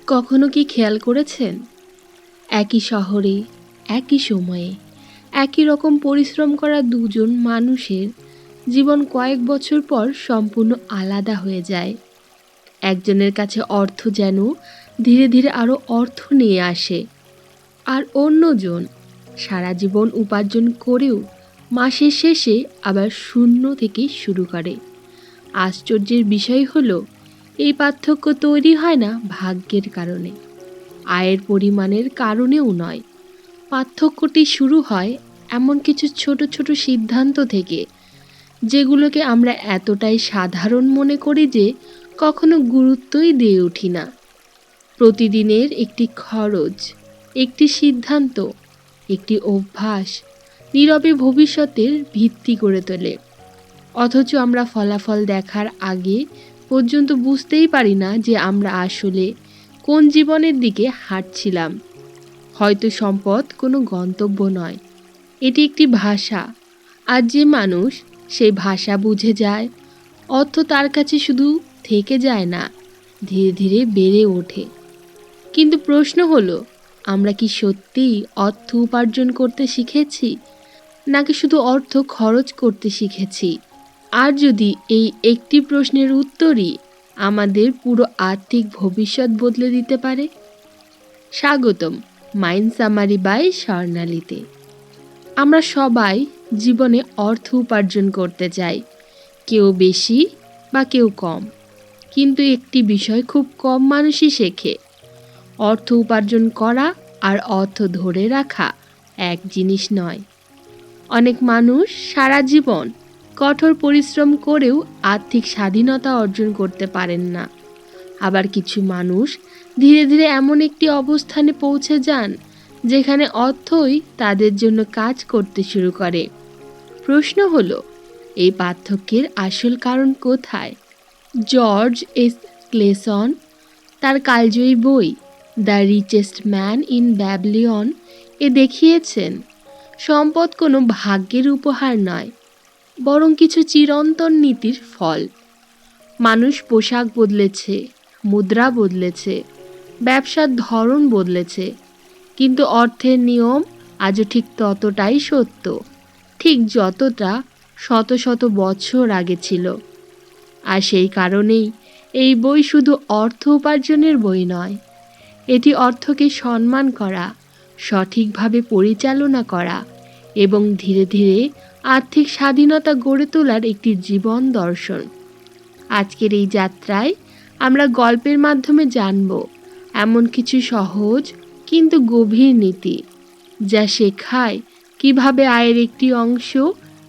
কখনো কি খেয়াল করেছেন, একই শহরে, একই সময়ে, একই রকম পরিশ্রম করা দুজন মানুষের জীবন কয়েক বছর পর সম্পূর্ণ আলাদা হয়ে যায়। একজনের কাছে অর্থ যেন ধীরে ধীরে আরও অর্থ নিয়ে আসে, আর অন্যজন সারা জীবন উপার্জন করেও মাসের শেষে আবার শূন্য থেকে শুরু করে। আশ্চর্যের বিষয় হলো, এই পার্থক্য তৈরি হয় না ভাগ্যের কারণে, আয়ের পরিমাণের কারণেও নয়। পার্থক্যটি শুরু হয় এমন কিছু ছোট ছোট সিদ্ধান্ত থেকে, যেগুলোকে আমরা এতটাই সাধারণ মনে করি যে কখনো গুরুত্বই দিয়ে উঠি না। প্রতিদিনের একটি খরচ, একটি সিদ্ধান্ত, একটি অভ্যাস নীরবে ভবিষ্যতের ভিত্তি করে তোলে। অথচ আমরা ফলাফল দেখার আগে পর্যন্ত বুঝতেই পারি না যে আমরা আসলে কোন জীবনের দিকে হাঁটছিলাম। হয়তো সম্পদ কোনো গন্তব্য নয়, এটি একটি ভাষা, আর যে মানুষ সেই ভাষা বুঝে যায়, অর্থ তার কাছে শুধু থেকে যায় না, ধীরে ধীরে বেড়ে ওঠে। কিন্তু প্রশ্ন হলো, আমরা কি সত্যিই অর্থ উপার্জন করতে শিখেছি, নাকি শুধু অর্থ খরচ করতে শিখেছি? আর যদি এই একটি প্রশ্নের উত্তরই আমাদের পুরো আর্থিক ভবিষ্যৎ বদলে দিতে পারে। স্বাগতম মাইন্ড সামারি বাই স্বর্ণালীতে। আমরা সবাই জীবনে অর্থ উপার্জন করতে চাই, কেউ বেশি বা কেউ কম। কিন্তু একটি বিষয় খুব কম মানুষই শেখে, অর্থ উপার্জন করা আর অর্থ ধরে রাখা এক জিনিস নয়। অনেক মানুষ সারা জীবন কঠোর পরিশ্রম করেও আর্থিক স্বাধীনতা অর্জন করতে পারেন না। আবার কিছু মানুষ ধীরে ধীরে এমন একটি অবস্থানে পৌঁছে যান যেখানে অর্থই তাদের জন্য কাজ করতে শুরু করে। প্রশ্ন হলো, এই পার্থক্যের আসল কারণ কোথায়? জর্জ এস ক্লেসন তার কালজয়ী বই the richest man in Babylon এ দেখিয়েছেন, সম্পদ কোনো ভাগ্যের উপহার নয়, বরং কিছু চিরন্তন নীতির ফল। মানুষ পোশাক বদলেছে, মুদ্রা বদলেছে, ব্যবসার ধরন বদলেছে, কিন্তু অর্থের নিয়ম আজও ঠিক ততটাই সত্য, ঠিক যতটা শত শত বছর আগে ছিল। আর সেই কারণেই এই বই শুধু অর্থ উপার্জনের বই নয়, এটি অর্থকে সম্মান করা, সঠিকভাবে পরিচালনা করা এবং ধীরে ধীরে আর্থিক স্বাধীনতা গড়ে তোলার একটি জীবন দর্শন। আজকের এই যাত্রায় আমরা গল্পের মাধ্যমে জানব এমন কিছু সহজ কিন্তু গভীর নীতি, যা শেখায় কিভাবে আয়ের একটি অংশ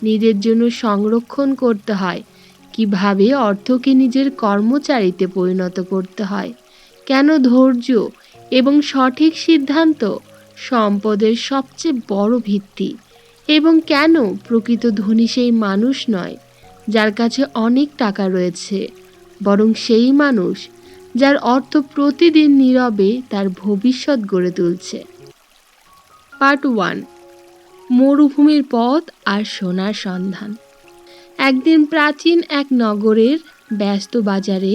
নিজের জন্য সংরক্ষণ করতে হয়, কিভাবে অর্থকে নিজের কর্মচারীতে পরিণত করতে হয়, কেন ধৈর্য এবং সঠিক সিদ্ধান্ত সম্পদের সবচেয়ে বড় ভিত্তি, এবং কেন প্রকৃত ধনী সেই মানুষ নয় যার কাছে অনেক টাকা রয়েছে, বরং সেই মানুষ যার অর্থ প্রতিদিন নীরবে তার ভবিষ্যৎ গড়ে তুলছে। পার্ট 1, মরুভূমির পথ আর সোনার সন্ধান। একদিন প্রাচীন এক নগরের ব্যস্ত বাজারে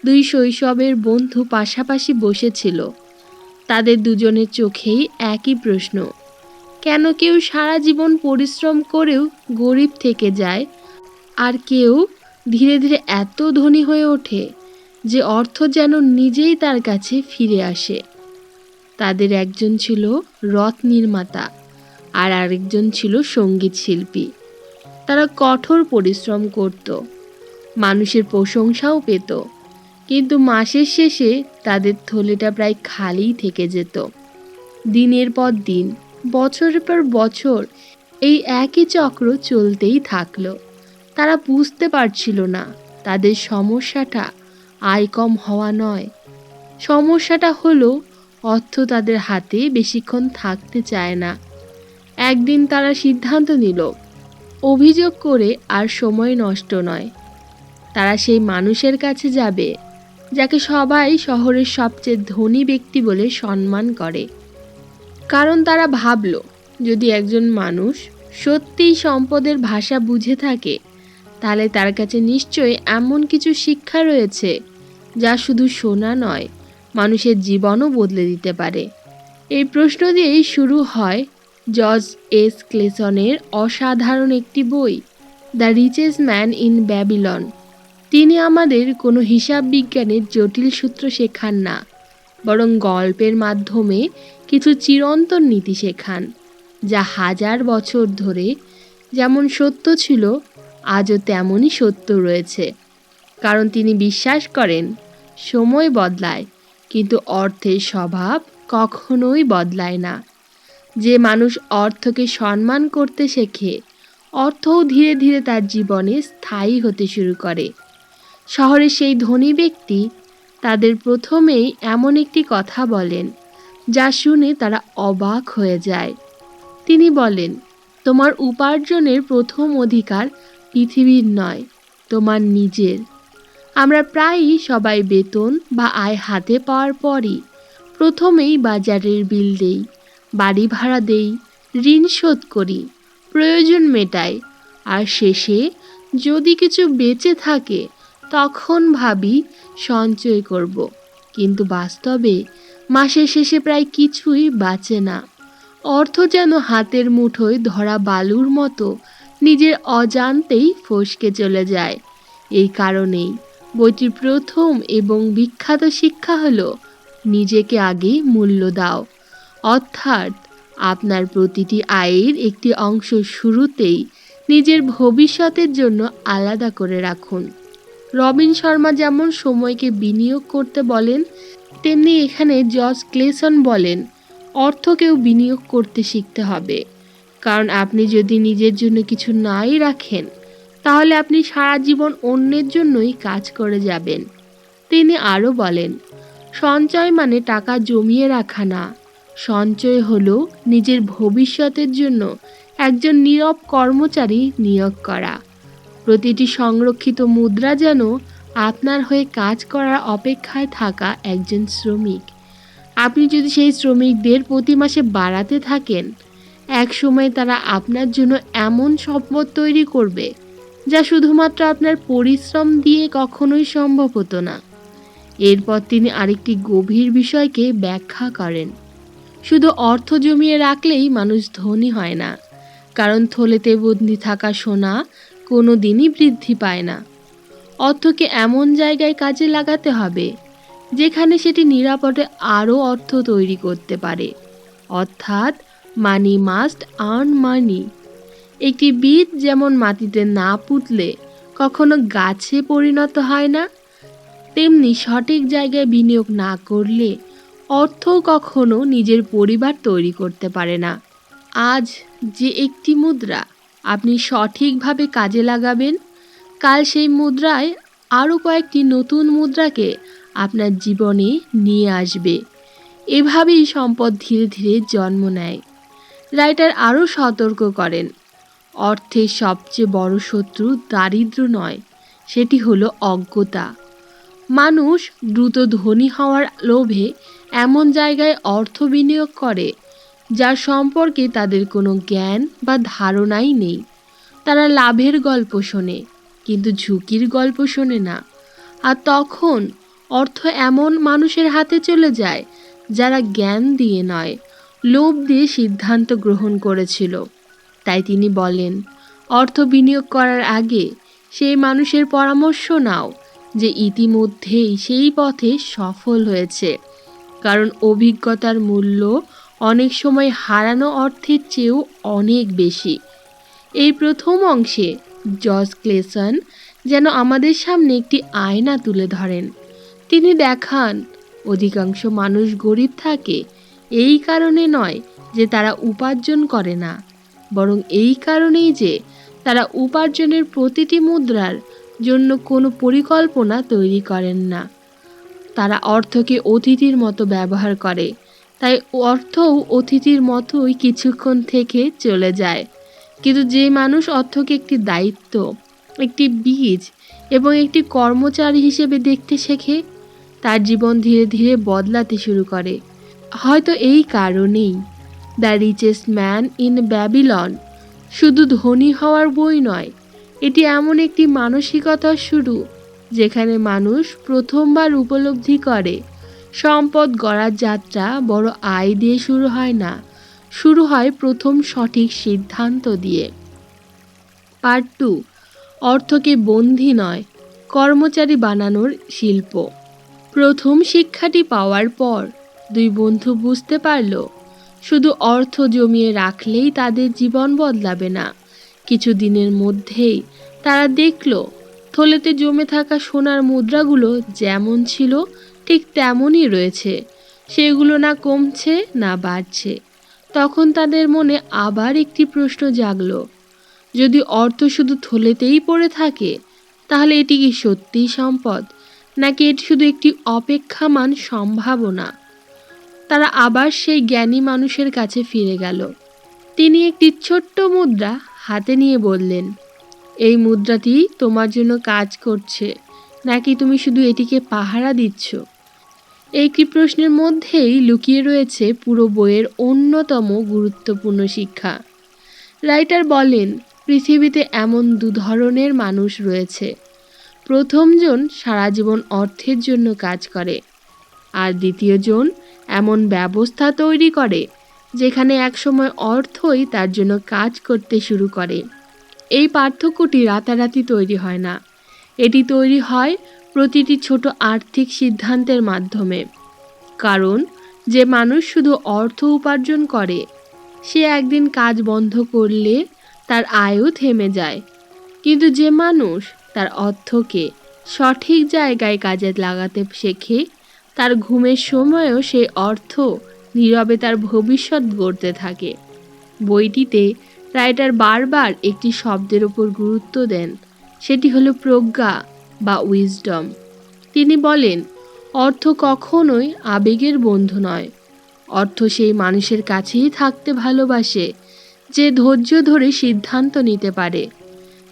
দুই শৈশবের বন্ধু পাশাপাশি বসেছিল। তাদের দুজনের চোখেই একই প্রশ্ন, কেন কেউ সারা জীবন পরিশ্রম করেও গরিব থেকে যায়, আর কেউ ধীরে ধীরে এত ধনী হয়ে ওঠে যে অর্থ যেন নিজেই তার কাছে ফিরে আসে। তাদের একজন ছিল রথ নির্মাতা, আর আরেকজন ছিল সঙ্গীত শিল্পী। তারা কঠোর পরিশ্রম করত, মানুষের প্রশংসাও পেত, কিন্তু মাসের শেষে তাদের থলেটা প্রায় খালিই থেকে যেত। দিনের পর দিন, বছরের পর বছর এই একই চক্র চলতেই থাকলো। তারা বুঝতে পারছিল না তাদের সমস্যাটা আয় কম হওয়া নয়, সমস্যাটা হলো অর্থ তাদের হাতে বেশিক্ষণ থাকতে চায় না। একদিন তারা সিদ্ধান্ত নিল, অভিযোগ করে আর সময় নষ্ট নয়। তারা সেই মানুষের কাছে যাবে যাকে সবাই শহরের সবচেয়ে ধনী ব্যক্তি বলে সম্মান করে। কারণ তারা ভাবল, যদি একজন মানুষ সত্যিই সম্পদের ভাষা বুঝে থাকে, তাহলে তার কাছে নিশ্চয়ই এমন কিছু শিক্ষা রয়েছে যা শুধু শোনা নয়, মানুষের জীবনও বদলে দিতে পারে। এই প্রশ্ন দিয়েই শুরু হয় জর্জ এস ক্লেসনের অসাধারণ একটি বই, the richest man in Babylon. তিনি আমাদের কোনো হিসাব বিজ্ঞানের জটিল সূত্র শেখান না, বরং গল্পের মাধ্যমে কিছু চিরন্তন নীতি শেখান, যা হাজার বছর ধরে যেমন সত্য ছিল আজও তেমনই সত্য রয়েছে। কারণ তিনি বিশ্বাস করেন সময় বদলায়, কিন্তু অর্থের স্বভাব কখনোই বদলায় না। যে মানুষ অর্থকে সম্মান করতে শেখে, অর্থও ধীরে ধীরে তার জীবনে স্থায়ী হতে শুরু করে। শহরের সেই ধনী ব্যক্তি তাদের প্রথমেই এমন একটি কথা বলেন যা শুনে তারা অবাক হয়ে যায়। তিনি বলেন, তোমার উপার্জনের প্রথম অধিকার পৃথিবীর নয়, তোমার নিজের। আমরা প্রায়ই সবাই বেতন বা আয় হাতে পাওয়ার পরই প্রথমেই বাজারের বিল দেই, বাড়ি ভাড়া দেই, ঋণ শোধ করি, প্রয়োজন মেটাই, আর শেষে যদি কিছু বেঁচে থাকে তখন ভাবি সঞ্চয় করব। কিন্তু বাস্তবে মাসের শেষে প্রায় কিছুই বাঁচে না। অর্থ যেন হাতের মুঠোয় ধরা বালুর মতো নিজের অজান্তেই ফসকে চলে যায়। এই কারণেই বইটির প্রথম এবং বিখ্যাত শিক্ষা হলো, নিজেকে আগে মূল্য দাও। অর্থাৎ আপনার প্রতিটি আয়ের একটি অংশ শুরুতেই নিজের ভবিষ্যতের জন্য আলাদা করে রাখুন। রবিন শর্মা যেমন সময়কে বিনিয়োগ করতে বলেন, তেমনি এখানে জর্জ ক্লেসন বলেন অর্থকেও বিনিয়োগ করতে শিখতে হবে। কারণ আপনি যদি নিজের জন্য কিছু নাই রাখেন, তাহলে আপনি সারা জীবন অন্যের জন্যই কাজ করে যাবেন। তিনি আরও বলেন, সঞ্চয় মানে টাকা জমিয়ে রাখা না, সঞ্চয় হলো নিজের ভবিষ্যতের জন্য একজন নীরব কর্মচারী নিয়োগ করা। প্রতিটি সংরক্ষিত মুদ্রা যেন আপনার হয়ে কাজ করার অপেক্ষায় থাকা একজন শ্রমিক। আপনি যদি সেই শ্রমিকদের প্রতি মাসে বাড়াতে থাকেন, এক সময় তারা আপনার জন্য এমন সম্পদ তৈরি করবে যা শুধুমাত্র আপনার পরিশ্রম দিয়ে কখনোই সম্ভব হতো না। এরপর তিনি আরেকটি গভীর বিষয়কে ব্যাখ্যা করেন, শুধু অর্থ জমিয়ে রাখলেই মানুষ ধনী হয় না, কারণ থলেতে বন্দি থাকা সোনা কোনো দিনই বৃদ্ধি পায় না। অর্থকে এমন জায়গায় কাজে লাগাতে হবে যেখানে সেটি নিরাপদে আরও অর্থ তৈরি করতে পারে। অর্থাৎ মানি মাস্ট আর্ন মানি। একটি বীজ যেমন মাটিতে না পুঁতলে কখনো গাছে পরিণত হয় না, তেমনি সঠিক জায়গায় বিনিয়োগ না করলে অর্থও কখনো নিজের পরিবার তৈরি করতে পারে না। আজ যে একটি মুদ্রা আপনি সঠিকভাবে কাজে লাগাবেন, কাল সেই মুদ্রায় আরও কয়েকটি নতুন মুদ্রাকে আপনার জীবনে নিয়ে আসবে। এভাবেই সম্পদ ধীরে ধীরে জন্ম নেয়। রাইটার আরও সতর্ক করেন, অর্থের সবচেয়ে বড় শত্রু দারিদ্র্য নয়, সেটি হলো অজ্ঞতা। মানুষ দ্রুত ধনী হওয়ার লোভে এমন জায়গায় অর্থ বিনিয়োগ করে যার সম্পর্কে তাদের কোনো জ্ঞান বা ধারণাই নেই। তারা লাভের গল্প শোনে, কিন্তু ঝুঁকির গল্প শোনে না। আর তখন অর্থ এমন মানুষের হাতে চলে যায় যারা জ্ঞান দিয়ে নয়, লোভ দিয়ে সিদ্ধান্ত গ্রহণ করেছিল। তাই তিনি বলেন, অর্থ বিনিয়োগ করার আগে সেই মানুষের পরামর্শ নাও যে ইতিমধ্যেই সেই পথে সফল হয়েছে। কারণ অভিজ্ঞতার মূল্য অনেক সময় হারানো অর্থের চেয়েও অনেক বেশি। এই প্রথম অংশে জর্জ ক্লেসন যেন আমাদের সামনে একটি আয়না তুলে ধরেন। তিনি দেখান অধিকাংশ মানুষ গরিব থাকে এই কারণে নয় যে তারা উপার্জন করে না, বরং এই কারণেই যে তারা উপার্জনের প্রতিটি মুদ্রার জন্য কোনো পরিকল্পনা তৈরি করেন না। তারা অর্থকে অতিথির মতো ব্যবহার করে, তাই অর্থও অতিথির মতোই কিছুক্ষণ থেকে চলে যায়। কিন্তু যে মানুষ অর্থকে একটি দায়িত্ব, একটি বীজ এবং একটি কর্মচারী হিসেবে দেখতে শেখে, তার জীবন ধীরে ধীরে বদলাতে শুরু করে। হয়তো এই কারণেই the richest man in Babylon শুধু ধনী হওয়ার বই নয়, এটি এমন একটি মানসিকতার শুরু যেখানে মানুষ প্রথমবার উপলব্ধি করে সম্পদ গড়ার যাত্রা বড় আয় দিয়ে শুরু হয় না, শুরু হয় প্রথম সঠিক সিদ্ধান্ত দিয়ে। পার্ট 2, অর্থকে বন্দী নয়, কর্মচারী বানানোর শিল্প। প্রথম শিক্ষাটি পাওয়ার পর দুই বন্ধু বুঝতে পারল, শুধু অর্থ জমিয়ে রাখলেই তাদের জীবন বদলাবে না। কিছু দিনের মধ্যেই তারা দেখল থলেতে জমে থাকা সোনার মুদ্রাগুলো যেমন ছিল ঠিক তেমনই রয়েছে, সেগুলো না কমছে না বাড়ছে। তখন তাদের মনে আবার একটি প্রশ্ন জাগলো, যদি অর্থ শুধু থলেতেই পড়ে থাকে, তাহলে এটি কি সত্যিই সম্পদ, নাকি এটি শুধু একটি অপেক্ষামান সম্ভাবনা? তারা আবার সেই জ্ঞানী মানুষের কাছে ফিরে গেল। তিনি একটি ছোট্ট মুদ্রা হাতে নিয়ে বললেন, এই মুদ্রাটি তোমার জন্য কাজ করছে, নাকি তুমি শুধু এটিকে পাহারা দিচ্ছ? একটি প্রশ্নের মধ্যেই লুকিয়ে রয়েছে পুরো বইয়ের অন্যতম গুরুত্বপূর্ণ শিক্ষা। রাইটার বলেন, পৃথিবীতে এমন দু ধরনের মানুষ রয়েছে। প্রথমজন সারা জীবন অর্থের জন্য কাজ করে, আর দ্বিতীয়জন এমন ব্যবস্থা তৈরি করে যেখানে একসময় অর্থই তার জন্য কাজ করতে শুরু করে। এই পার্থক্যটি রাতারাতি তৈরি হয় না, এটি তৈরি হয় প্রতিটি ছোট আর্থিক সিদ্ধান্তের মাধ্যমে। কারণ যে মানুষ শুধু অর্থ উপার্জন করে, সে একদিন কাজ বন্ধ করলে তার আয়ও থেমে যায়। কিন্তু যে মানুষ তার অর্থকে সঠিক জায়গায় কাজে লাগাতে শেখে, তার ঘুমের সময়ও সেই অর্থ নীরবে তার ভবিষ্যৎ গড়তে থাকে। বইটিতে রাইটার বারবার একটি শব্দের উপর গুরুত্ব দেন, সেটি হলো প্রজ্ঞা বা উইজডম। তিনি বলেন, অর্থ কখনোই আবেগের বন্ধু নয়। অর্থ সেই মানুষের কাছেই থাকতে ভালোবাসে যে ধৈর্য ধরে সিদ্ধান্ত নিতে পারে।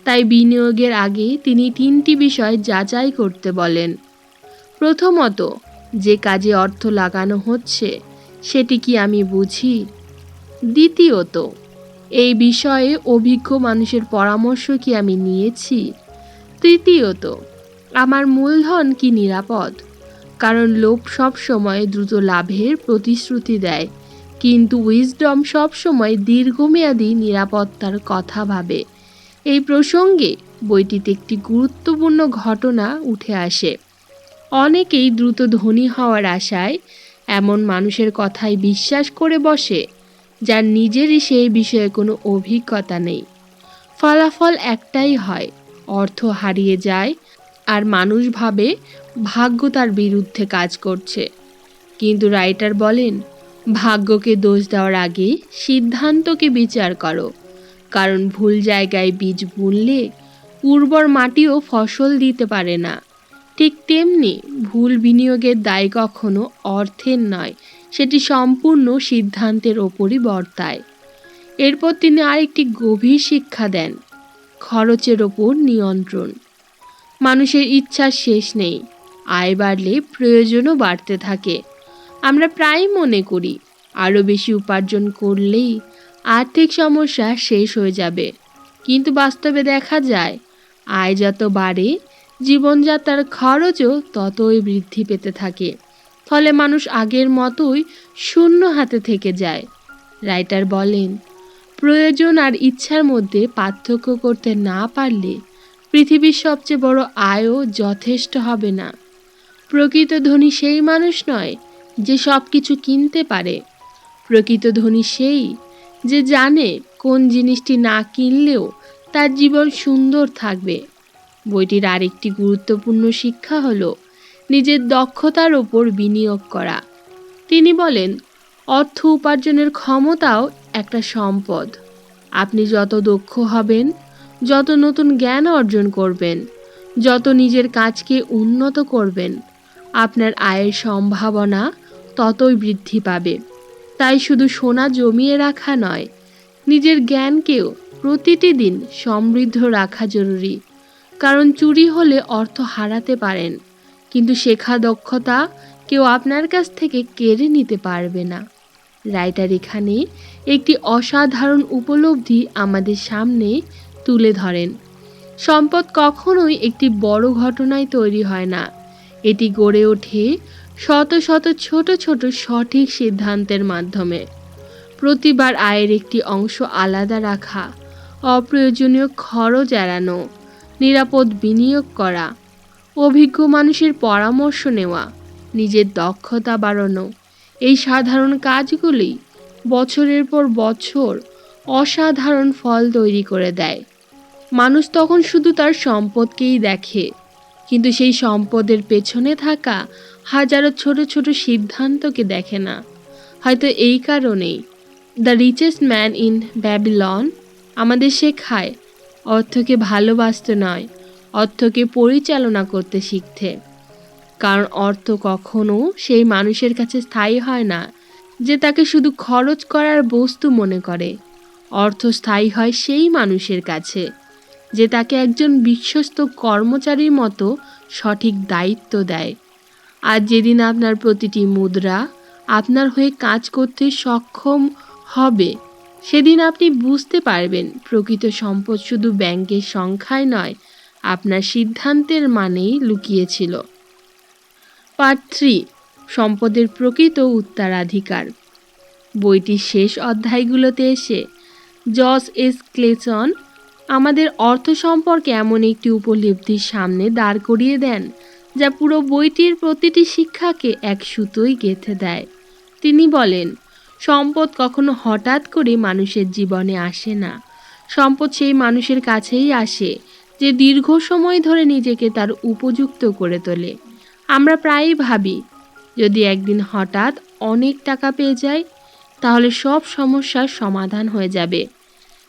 তাই বিনিয়োগের আগে তিনি 3টি বিষয় যাচাই করতে বলেন। প্রথমত, যে কাজে অর্থ লাগানো হচ্ছে সেটি কি আমি বুঝি? দ্বিতীয়ত, এই বিষয়ে অভিজ্ঞ মানুষের পরামর্শ কি আমি নিয়েছি? তৃতীয়ত, আমার মূলধন কি নিরাপদ? কারণ লোভ সব সময় দ্রুত লাভের প্রতিশ্রুতি দেয়, কিন্তু উইজডম সব সময় দীর্ঘমেয়াদী নিরাপত্তার কথা ভাবে। এই প্রসঙ্গে বইটিতে একটি গুরুত্বপূর্ণ ঘটনা উঠে আসে। অনেকেই দ্রুত ধনী হওয়ার আশায় এমন মানুষের কথাই বিশ্বাস করে বসে যার নিজেরই সেই বিষয়ে কোনো অভিজ্ঞতা নেই। ফলাফল একটাই হয়, অর্থ হারিয়ে যায় আর মানুষ ভাবে ভাগ্য তার বিরুদ্ধে কাজ করছে। কিন্তু রাইটার বলেন, ভাগ্যকে দোষ দেওয়ার আগে সিদ্ধান্তকে বিচার করো। কারণ ভুল জায়গায় বীজ বুনলে উর্বর মাটিও ফসল দিতে পারে না। ঠিক তেমনি ভুল বিনিয়োগের দায় কখনো অর্থের নয়, সেটি সম্পূর্ণ সিদ্ধান্তের ওপরই বর্তায়। এরপর তিনি আরেকটি গভীর শিক্ষা দেন, খরচের ওপর নিয়ন্ত্রণ। মানুষের ইচ্ছার শেষ নেই, আয় বাড়লে প্রয়োজনও বাড়তে থাকে। আমরা প্রায় মনে করি আরও বেশি উপার্জন করলেই আর্থিক সমস্যা শেষ হয়ে যাবে, কিন্তু বাস্তবে দেখা যায় আয় যত বাড়ে জীবনযাত্রার খরচও ততই বৃদ্ধি পেতে থাকে। ফলে মানুষ আগের মতোই শূন্য হাতে থেকে যায়। রাইটার বলেন, প্রয়োজন আর ইচ্ছার মধ্যে পার্থক্য করতে না পারলে পৃথিবীর সবচেয়ে বড় আয়ও যথেষ্ট হবে না। প্রকৃত ধনী সেই মানুষ নয় যে সব কিছু কিনতে পারে, প্রকৃত ধনী সেই যে জানে কোন জিনিসটি না কিনলেও তার জীবন সুন্দর থাকবে। বইটির আরেকটি গুরুত্বপূর্ণ শিক্ষা হলো নিজের দক্ষতার ওপর বিনিয়োগ করা। তিনি বলেন, অর্থ উপার্জনের ক্ষমতাও একটা সম্পদ। আপনি যত দক্ষ হবেন, যত নতুন জ্ঞান অর্জন করবেন, যত নিজের কাজকে উন্নত করবেন, আপনার আয়ের সম্ভাবনা ততই বৃদ্ধি পাবে। তাই শুধু সোনা জমিয়ে রাখা নয়, নিজের জ্ঞানকেও প্রতিটি দিন সমৃদ্ধ রাখা জরুরি। কারণ চুরি হলে অর্থ হারাতে পারেন, কিন্তু শেখা দক্ষতা কেউ আপনার কাছ থেকে কেড়ে নিতে পারবে না। রাইটার এখানে একটি অসাধারণ উপলব্ধি আমাদের সামনে তুলে ধরেন। সম্পদ কখনোই একটি বড় ঘটনায় তৈরি হয় না, এটি গড়ে ওঠে শত শত ছোট ছোট সঠিক সিদ্ধান্তের মাধ্যমে। প্রতিবার আয়ের একটি অংশ আলাদা রাখা, অপ্রয়োজনীয় খরচ এড়ানো, নিরাপদ বিনিয়োগ করা, অভিজ্ঞ মানুষের পরামর্শ নেওয়া, নিজের দক্ষতা বাড়ানো, এই সাধারণ কাজগুলি বছরের পর বছর অসাধারণ ফল তৈরি করে দেয়। মানুষ তখন শুধু তার সম্পদকেই দেখে, কিন্তু সেই সম্পদের পেছনে থাকা হাজারো ছোট ছোট সিদ্ধান্তকে দেখে না। হয়তো এই কারণেই the richest man in Babylon আমাদের শেখায় অর্থকে ভালোবাসতে নয়, অর্থকে পরিচালনা করতে শিখতে। কারণ অর্থ কখনো সেই মানুষের কাছে স্থায়ী হয় না যে তাকে শুধু খরচ করার বস্তু মনে করে। অর্থ স্থায়ী হয় সেই মানুষের কাছে যে তাকে একজন বিশ্বস্ত কর্মচারীর মতো সঠিক দায়িত্ব দেয়। আর যেদিন আপনার প্রতিটি মুদ্রা আপনার হয়ে কাজ করতে সক্ষম হবে, সেদিন আপনি বুঝতে পারবেন প্রকৃত সম্পদ শুধু ব্যাংকের সংখ্যায় নয়, আপনার সিদ্ধান্তের মানেই লুকিয়েছিল। পার্ট 3, সম্পদের প্রকৃত উত্তরাধিকার। বইটির শেষ অধ্যায়গুলোতে এসে জস এস ক্লেটন আমাদের অর্থ সম্পর্কে এমন একটি উপলব্ধির সামনে দাঁড় করিয়ে দেন যা পুরো বইটির প্রতিটি শিক্ষাকে এক সুতোয় গেঁথে দেয়। তিনি বলেন, সম্পদ কখনো হঠাৎ করে মানুষের জীবনে আসে না। সম্পদ সেই মানুষের কাছেই আসে যে দীর্ঘ সময় ধরে নিজেকে তার উপযুক্ত করে তোলে। আমরা প্রায়ই ভাবি, যদি একদিন হঠাৎ অনেক টাকা পেয়ে যাই তাহলে সব সমস্যার সমাধান হয়ে যাবে।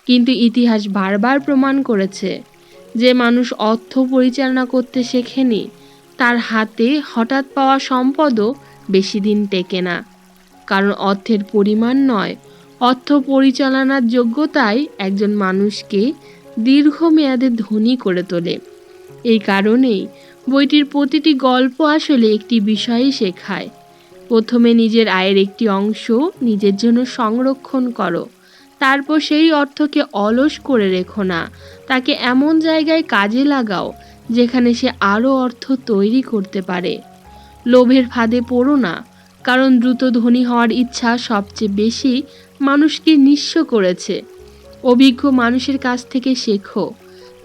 কিন্তু ইতিহাস বারবার প্রমাণ করেছে যে মানুষ অর্থ পরিচালনা করতে শেখেনি, তার হাতে হঠাৎ পাওয়া সম্পদও বেশি দিন টেকে না। কারণ অর্থের পরিমাণ নয়, অর্থ পরিচালনার যোগ্যতাই একজন মানুষকে দীর্ঘমেয়াদে ধনী করে তোলে। এই কারণেই বইটির প্রতিটি গল্প আসলে একটি বিষয়ই শেখায়। প্রথমে নিজের আয়ের একটি অংশ নিজের জন্য সংরক্ষণ করো, তারপর সেই অর্থকে অলস করে রেখো না, তাকে এমন জায়গায় কাজে লাগাও যেখানে সে আরও অর্থ তৈরি করতে পারে। লোভের ফাঁদে পড়ো না, কারণ দ্রুত ধনী হওয়ার ইচ্ছা সবচেয়ে বেশি মানুষকে নিঃস্ব করেছে। অভিজ্ঞ মানুষের কাছ থেকে শেখো,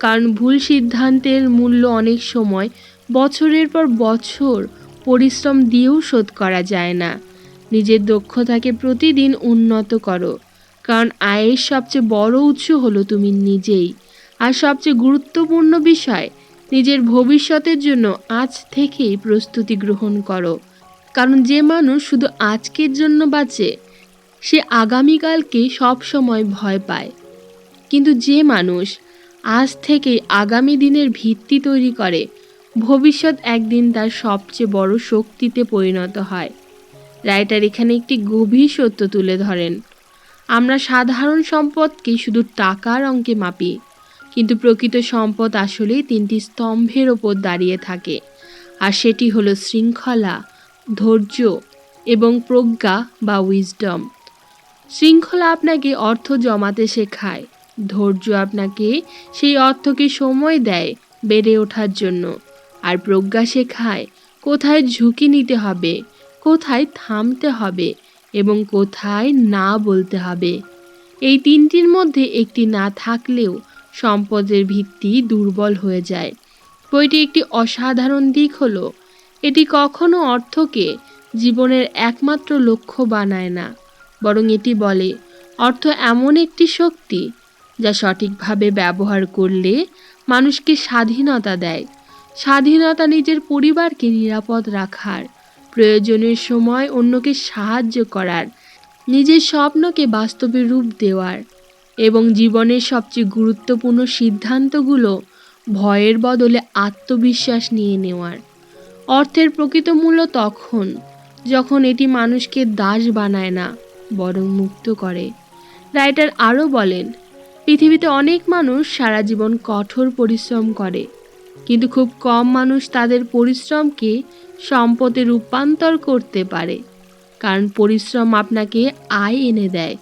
কারণ ভুল সিদ্ধান্তের মূল্য অনেক সময় বছরের পর বছর পরিশ্রম দিয়েও শোধ করা যায় না। নিজের দক্ষতাকে প্রতিদিন উন্নত করো, কারণ আয়ের সবচেয়ে বড় উৎস হলো তুমি নিজেই। আর সবচেয়ে গুরুত্বপূর্ণ বিষয়, নিজের ভবিষ্যতের জন্য আজ থেকেই প্রস্তুতি গ্রহণ করো। কারণ যে মানুষ শুধু আজকের জন্য বাঁচে সে আগামীকালকে সব সময় ভয় পায়, কিন্তু যে মানুষ আজ থেকেই আগামী দিনের ভিত্তি তৈরি করে, ভবিষ্যৎ একদিন তার সবচেয়ে বড় শক্তিতে পরিণত হয়। রাইটার এখানে একটি গভীর সত্য তুলে ধরেন। আমরা সাধারণ সম্পদকে শুধু টাকার অঙ্কে মাপি, কিন্তু প্রকৃত সম্পদ আসলেই 3টি স্তম্ভের ওপর দাঁড়িয়ে থাকে। আর সেটি হলো শৃঙ্খলা, ধৈর্য এবং প্রজ্ঞা বা উইজডম। শৃঙ্খলা আপনাকে অর্থ জমাতে শেখায়, ধৈর্য আপনাকে সেই অর্থকে সময় দেয় বেড়ে ওঠার জন্য, আর প্রজ্ঞা শেখায় কোথায় ঝুঁকি নিতে হবে, কোথায় থামতে হবে এবং কোথায় না বলতে হবে। এই 3টির মধ্যে একটি না থাকলেও সম্পদের ভিত্তি দুর্বল হয়ে যায়। বইটি একটি অসাধারণ দিক হলো এটি কখনো অর্থকে জীবনের একমাত্র লক্ষ্য বানায় না, বরং এটি বলে অর্থ এমন একটি শক্তি যা সঠিকভাবে ব্যবহার করলে মানুষকে স্বাধীনতা দেয়। স্বাধীনতা নিজের পরিবারকে নিরাপদ রাখার, প্রয়োজনের সময় অন্যকে সাহায্য করার, নিজের স্বপ্নকে বাস্তবে রূপ দেওয়ার এবং জীবনের সবচেয়ে গুরুত্বপূর্ণ সিদ্ধান্তগুলো ভয়ের বদলে আত্মবিশ্বাস নিয়ে নেওয়ার। অর্থের প্রকৃত মূল্য তখন যখন এটি মানুষকে দাস বানায় না, বরং মুক্ত করে। রাইটার আরও বলেন, পৃথিবীতে অনেক মানুষ সারা জীবন কঠোর পরিশ্রম করে, কিন্তু খুব কম মানুষ তাদের পরিশ্রমকে সম্পদে রূপান্তর করতে পারে। কারণ পরিশ্রম আপনাকে আয় এনে দেয়,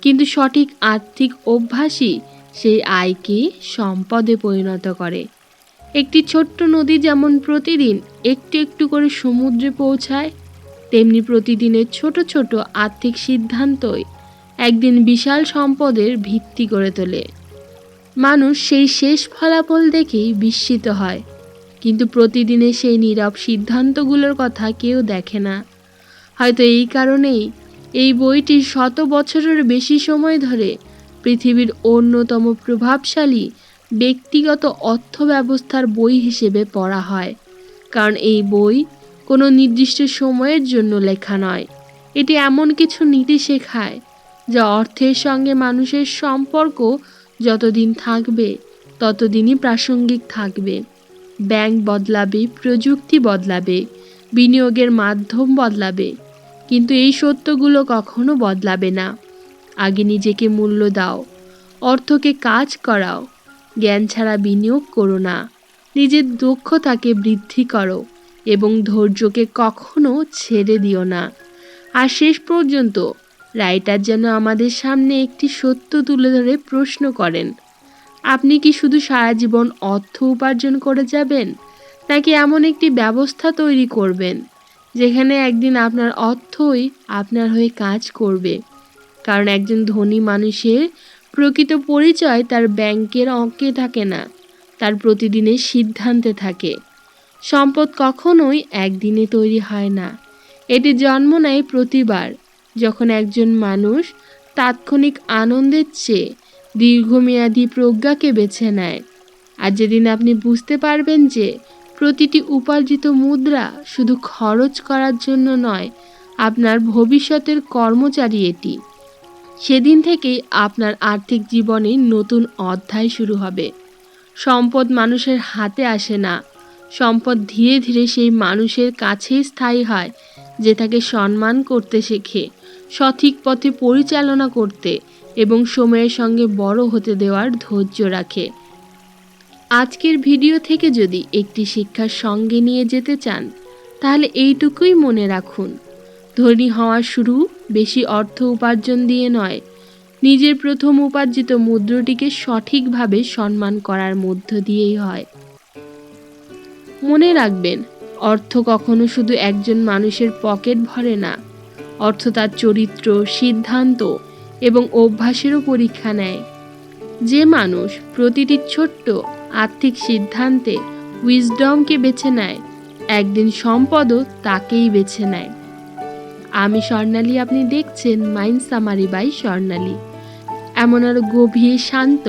কিন্তু সঠিক আর্থিক অভ্যাসই সেই আয়কে সম্পদে পরিণত করে। একটি ছোট্ট নদী যেমন প্রতিদিন একটু একটু করে সমুদ্রে পৌঁছায়, তেমনি প্রতিদিনের ছোট ছোট আর্থিক সিদ্ধান্তই একদিন বিশাল সম্পদের ভিত্তি গড়ে তোলে। মানুষ সেই শেষ ফলাফল দেখেই বিস্মিত হয়, কিন্তু প্রতিদিনের সেই নীরব সিদ্ধান্তগুলোর কথা কেউ দেখে না। হয়তো এই কারণেই এই বইটি শত বছরের বেশি সময় ধরে পৃথিবীর অন্যতম প্রভাবশালী ব্যক্তিগত অর্থব্যবস্থার বই হিসেবে পড়া হয়। কারণ এই বই কোনো নির্দিষ্ট সময়ের জন্য লেখা নয়, এটি এমন কিছু নীতি শেখায় যা অর্থের সঙ্গে মানুষের সম্পর্ক যতদিন থাকবে ততদিনই প্রাসঙ্গিক থাকবে। ব্যাংক বদলাবে, প্রযুক্তি বদলাবে, বিনিয়োগের মাধ্যম বদলাবে, কিন্তু এই সত্যগুলো কখনো বদলাবে না। আগে নিজেকে মূল্য দাও, অর্থকে কাজ করাও, জ্ঞান ছাড়া বিনিয়োগ করো না, নিজের দক্ষতাকে বৃদ্ধি করো এবং ধৈর্যকে কখনো ছেড়ে দিও না। আর শেষ পর্যন্ত রাইটার যেন আমাদের সামনে একটি সত্য তুলে ধরে প্রশ্ন করেন, আপনি কি শুধু সারা জীবন অর্থ উপার্জন করে যাবেন, নাকি এমন একটি ব্যবস্থা তৈরি করবেন যেখানে একদিন আপনার অর্থই আপনার হয়ে কাজ করবে? কারণ একজন ধনী মানুষের প্রকৃত পরিচয় তার ব্যাংকের অঙ্কে থাকে না, তার প্রতিদিনের সিদ্ধান্তে থাকে। সম্পদ কখনোই একদিনে তৈরি হয় না, এটি জন্ম নেয় প্রতিবার যখন একজন মানুষ তাৎক্ষণিক আনন্দের চেয়ে দীর্ঘমেয়াদী প্রজ্ঞাকে বেছে নেয়। আর যেদিন আপনি বুঝতে পারবেন যে প্রতিটি উপার্জিত মুদ্রা শুধু খরচ করার জন্য নয়, আপনার ভবিষ্যতের কর্মচারী এটি, সেদিন থেকেই আপনার আর্থিক জীবনে নতুন অধ্যায় শুরু হবে। সম্পদ মানুষের হাতে আসে না, সম্পদ ধীরে ধীরে সেই মানুষের কাছেই স্থায়ী হয় যে তাকে সম্মান করতে শেখে, সঠিক পথে পরিচালনা করতে এবং সময়ের সঙ্গে বড় হতে দেওয়ার ধৈর্য রাখে। আজকের ভিডিও থেকে যদি একটি শিক্ষার সঙ্গে নিয়ে যেতে চান, তাহলে এইটুকুই মনে রাখুন, ধনী হওয়ার শুরু বেশি অর্থ উপার্জন দিয়ে নয়, নিজের প্রথম উপার্জিত মুদ্রাটিকে সঠিকভাবে সম্মান করার মধ্য দিয়েই হয়। মনে রাখবেন, অর্থ কখনো শুধু একজন মানুষের পকেট ভরে না, অর্থ তার চরিত্র, সিদ্ধান্ত এবং অভ্যাসেরও পরীক্ষা নেয়। যে মানুষ প্রতিটি ছোট্ট আর্থিক সিদ্ধান্তে উইজডমকে বেছে নেয়, একদিন সম্পদও তাকেই বেছে নেয়। আমি স্বর্ণালী, আপনি দেখছেন মাইন্ড সামারি বাই স্বর্ণালী। এমন আরও গভীর, শান্ত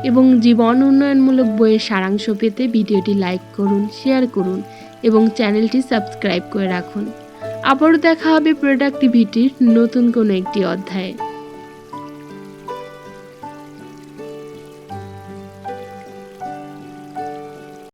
এবং জীবন উন্নয়নমূলক বইয়ের সারাংশ পেতে ভিডিওটি লাইক করুন, শেয়ার করুন এবং চ্যানেলটি সাবস্ক্রাইব করে রাখুন। আবারও দেখা হবে প্রোডাক্টিভিটির নতুন কোনো একটি অধ্যায়ে।